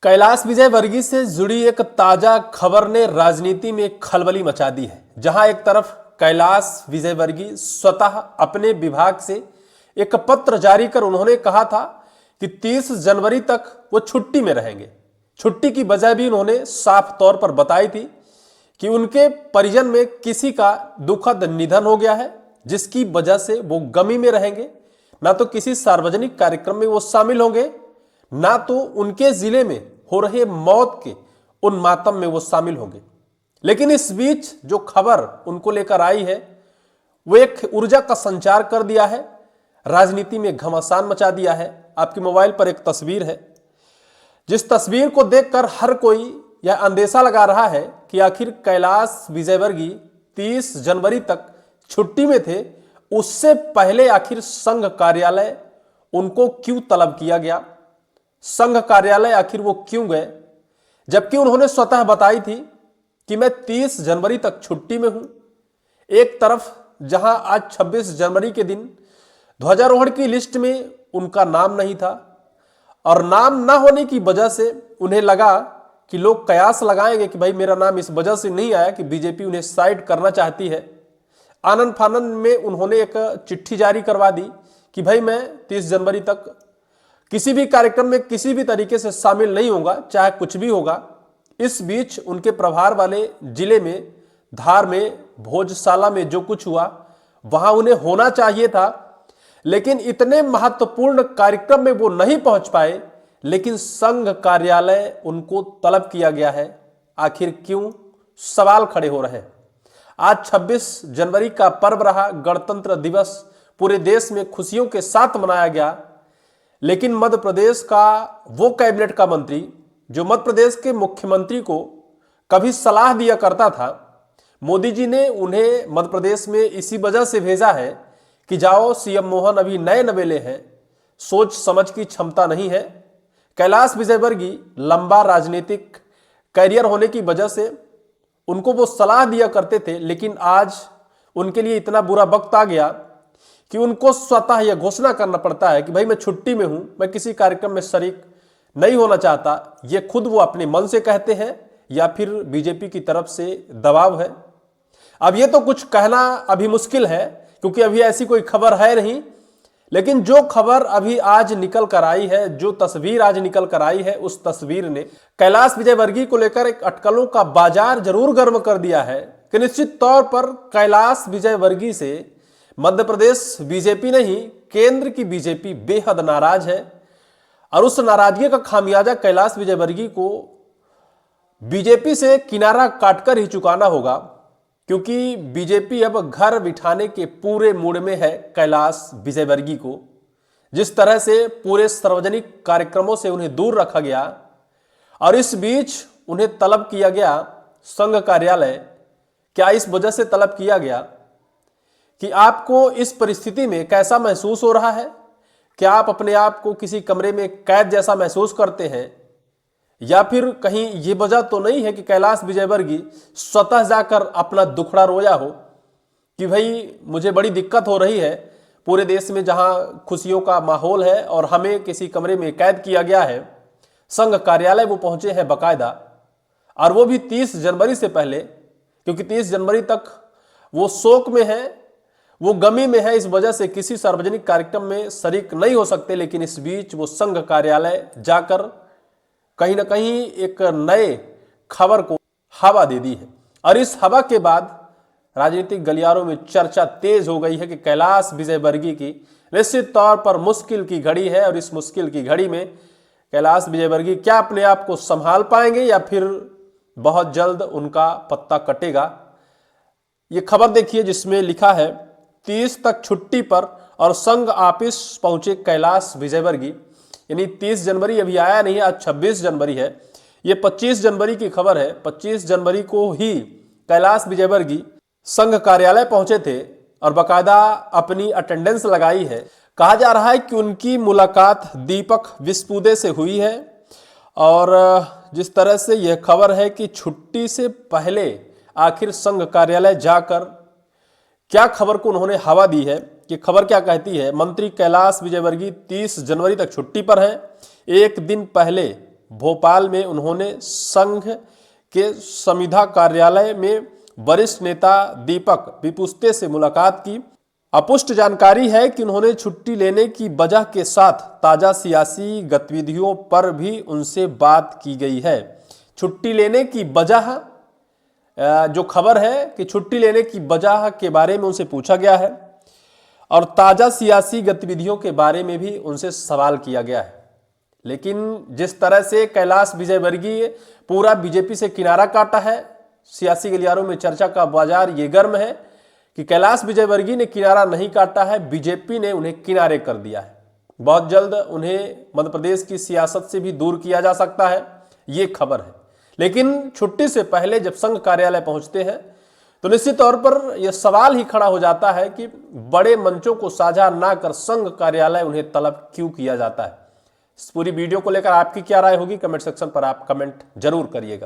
कैलाश विजयवर्गीय से जुड़ी एक ताजा खबर ने राजनीति में खलबली मचा दी है। जहां एक तरफ कैलाश विजयवर्गीय स्वतः अपने विभाग से एक पत्र जारी कर उन्होंने कहा था कि 30 जनवरी तक वो छुट्टी में रहेंगे। छुट्टी की वजह भी उन्होंने साफ तौर पर बताई थी कि उनके परिजन में किसी का दुखद निधन हो गया है, जिसकी वजह से वो गमी में रहेंगे। ना तो किसी सार्वजनिक कार्यक्रम में वो शामिल होंगे, ना तो उनके जिले में हो रहे मौत के उन मातम में वो शामिल होंगे। लेकिन इस बीच जो खबर उनको लेकर आई है वो एक ऊर्जा का संचार कर दिया है, राजनीति में घमासान मचा दिया है। आपके मोबाइल पर एक तस्वीर है, जिस तस्वीर को देखकर हर कोई यह अंदेशा लगा रहा है कि आखिर कैलाश विजयवर्गीय 30 जनवरी तक छुट्टी में थे, उससे पहले आखिर संघ कार्यालय उनको क्यों तलब किया गया, संघ कार्यालय आखिर वो क्यों गए, जबकि उन्होंने स्वतः बताई थी कि मैं 30 जनवरी तक छुट्टी में हूं। एक तरफ जहां आज 26 जनवरी के दिन ध्वजारोहण की लिस्ट में उनका नाम नहीं था और नाम ना होने की वजह से उन्हें लगा कि लोग कयास लगाएंगे कि भाई मेरा नाम इस वजह से नहीं आया कि बीजेपी उन्हें साइड करना चाहती है। आनंद फानंद में उन्होंने एक चिट्ठी जारी करवा दी कि भाई मैं 30 जनवरी तक किसी भी कार्यक्रम में किसी भी तरीके से शामिल नहीं होगा, चाहे कुछ भी होगा। इस बीच उनके प्रभार वाले जिले में धार में भोजशाला में जो कुछ हुआ वहां उन्हें होना चाहिए था, लेकिन इतने महत्वपूर्ण कार्यक्रम में वो नहीं पहुंच पाए। लेकिन संघ कार्यालय उनको तलब किया गया है, आखिर क्यों, सवाल खड़े हो रहे हैं। आज 26 जनवरी का पर्व रहा, गणतंत्र दिवस पूरे देश में खुशियों के साथ मनाया गया। लेकिन मध्य प्रदेश का वो कैबिनेट का मंत्री जो मध्य प्रदेश के मुख्यमंत्री को कभी सलाह दिया करता था, मोदी जी ने उन्हें मध्य प्रदेश में इसी वजह से भेजा है कि जाओ, सीएम मोहन अभी नए नवेले हैं, सोच समझ की क्षमता नहीं है। कैलाश विजयवर्गीय लंबा राजनीतिक करियर होने की वजह से उनको वो सलाह दिया करते थे, लेकिन आज उनके लिए इतना बुरा वक्त आ गया कि उनको स्वतः यह घोषणा करना पड़ता है कि भाई मैं छुट्टी में हूं, मैं किसी कार्यक्रम में शरीक नहीं होना चाहता। ये खुद वो अपने मन से कहते हैं या फिर बीजेपी की तरफ से दबाव है। अब ये तो कुछ कहना अभी मुश्किल है क्योंकि अभी ऐसी कोई खबर है नहीं, लेकिन जो खबर अभी आज निकल कर आई है, जो तस्वीर आज निकल कर आई है, उस तस्वीर ने कैलाश विजयवर्गीय को लेकर एक अटकलों का बाजार जरूर गर्म कर दिया है कि निश्चित तौर पर कैलाश विजयवर्गीय से मध्य प्रदेश बीजेपी नहीं, केंद्र की बीजेपी बेहद नाराज है। और उस नाराजगी का खामियाजा कैलाश विजयवर्गीय को बीजेपी से किनारा काटकर ही चुकाना होगा, क्योंकि बीजेपी अब घर बिठाने के पूरे मूड में है कैलाश विजयवर्गीय को। जिस तरह से पूरे सार्वजनिक कार्यक्रमों से उन्हें दूर रखा गया और इस बीच उन्हें तलब किया गया संघ कार्यालय। क्या इस वजह से तलब किया गया कि आपको इस परिस्थिति में कैसा महसूस हो रहा है? क्या आप अपने आप को किसी कमरे में कैद जैसा महसूस करते हैं, या फिर कहीं ये वजह तो नहीं है कि कैलाश विजयवर्गीय स्वतः जाकर अपना दुखड़ा रोया हो कि भाई मुझे बड़ी दिक्कत हो रही है, पूरे देश में जहां खुशियों का माहौल है और हमें किसी कमरे में कैद किया गया है। संघ कार्यालय वो पहुंचे हैं बकायदा, और वो भी 30 जनवरी से पहले, क्योंकि 30 जनवरी तक वो शोक में है, वो गमी में है, इस वजह से किसी सार्वजनिक कार्यक्रम में शरीक नहीं हो सकते। लेकिन इस बीच वो संघ कार्यालय जाकर कहीं ना कहीं एक नए खबर को हवा दे दी है। और इस हवा के बाद राजनीतिक गलियारों में चर्चा तेज हो गई है कि कैलाश विजयवर्गीय की निश्चित तौर पर मुश्किल की घड़ी है, और इस मुश्किल की घड़ी में कैलाश विजयवर्गीय क्या अपने आप को संभाल पाएंगे या फिर बहुत जल्द उनका पत्ता कटेगा। ये खबर देखिए जिसमें लिखा है 30 तक छुट्टी पर और संघ ऑफिस पहुंचे कैलाश विजयवर्गीय। यानी 30 जनवरी अभी आया नहीं, आज 26 जनवरी है। ये 25 जनवरी की खबर है। 25 जनवरी को ही कैलाश विजयवर्गीय संघ कार्यालय पहुंचे थे और बाकायदा अपनी अटेंडेंस लगाई है। कहा जा रहा है कि उनकी मुलाकात दीपक विस्पुदे से हुई है, और जिस तरह से यह खबर है कि छुट्टी से पहले आखिर संघ कार्यालय जाकर क्या खबर को उन्होंने हवा दी है। कि खबर क्या कहती है, मंत्री कैलाश विजयवर्गीय 30 जनवरी तक छुट्टी पर हैं। एक दिन पहले भोपाल में उन्होंने संघ के संविदा कार्यालय में वरिष्ठ नेता दीपक विपुस्ते से मुलाकात की। अपुष्ट जानकारी है कि उन्होंने छुट्टी लेने की वजह के साथ ताजा सियासी गतिविधियों पर भी उनसे बात की गई है। छुट्टी लेने की वजह, जो खबर है कि छुट्टी लेने की वजह के बारे में उनसे पूछा गया है और ताजा सियासी गतिविधियों के बारे में भी उनसे सवाल किया गया है। लेकिन जिस तरह से कैलाश विजयवर्गीय पूरा बीजेपी से किनारा काटा है, सियासी गलियारों में चर्चा का बाजार ये गर्म है कि कैलाश विजयवर्गीय ने किनारा नहीं काटा है, बीजेपी ने उन्हें किनारे कर दिया है। बहुत जल्द उन्हें मध्य प्रदेश की सियासत से भी दूर किया जा सकता है, ये खबर है। लेकिन छुट्टी से पहले जब संघ कार्यालय पहुंचते हैं तो निश्चित तौर पर यह सवाल ही खड़ा हो जाता है कि बड़े मंचों को साझा ना कर संघ कार्यालय उन्हें तलब क्यों किया जाता है। इस पूरी वीडियो को लेकर आपकी क्या राय होगी, कमेंट सेक्शन पर आप कमेंट जरूर करिएगा।